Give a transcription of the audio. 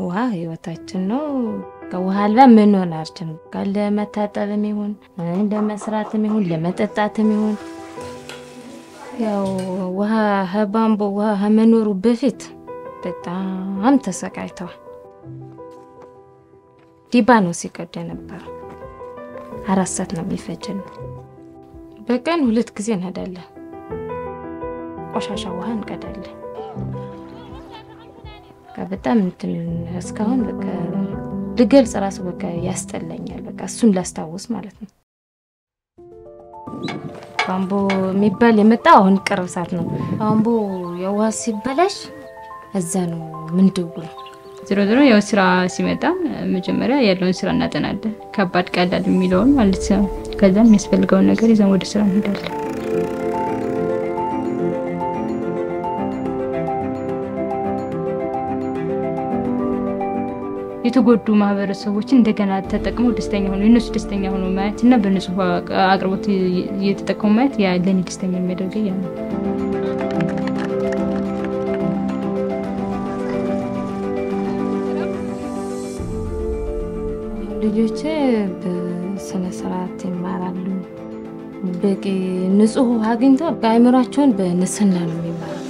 ውሃ ህይወታችን ነው ከውሃ አልባ ምን ሆናችን ካለ መታጠብም ይሁን ለመስራትም ይሁን ለመጠጣትም ይሁን ያው ውሃ ሀባምቦ ውሃ መኖሩ በፊት በጣም ተሰቃይተዋል ዲባኖስ ይቀደ ነበር 4 ሰዓት ነው የሚፈጀን በቀን 2 ጊዜ እንሄዳለን ቆሻሻ ውሃ እንቀዳለን ከበጣም እንትን እስካሁን በቃ ልገልጽ ራሱ በቃ ያስጠላኛል በቃ እሱን ላስታውስ ማለት ነው ባምቦ የሚባል የመጣው አሁን ቅርብ ሰዓት ነው ባምቦ የውሃ ሲበላሽ እዛ ነው ምን ደውል ዝሮ ያው ስራ ሲመጣ መጀመሪያ ያለውን ስራ እናጠናለን ከባድ ቀላል የሚለውን ማለት ነው ከዛ የሚያስፈልገው ነገር ይዘን ወደ ስራ እንሄዳለን የተጎዱ ማህበረሰቦችን እንደገና ተጠቅመው ደስተኛ ሆነው እነሱ ደስተኛ ሆነው ማየትና በነሱ አቅርቦት እየተጠቀሙ ማየት ያ ለኔ ደስተኛ የሚያደርገኝ ያ ነው ልጆቼ በስነ ስርዓት ይማራሉ በቂ ንጹህ አግኝተው በአይምሯቸው በንስና ነው የሚማሩ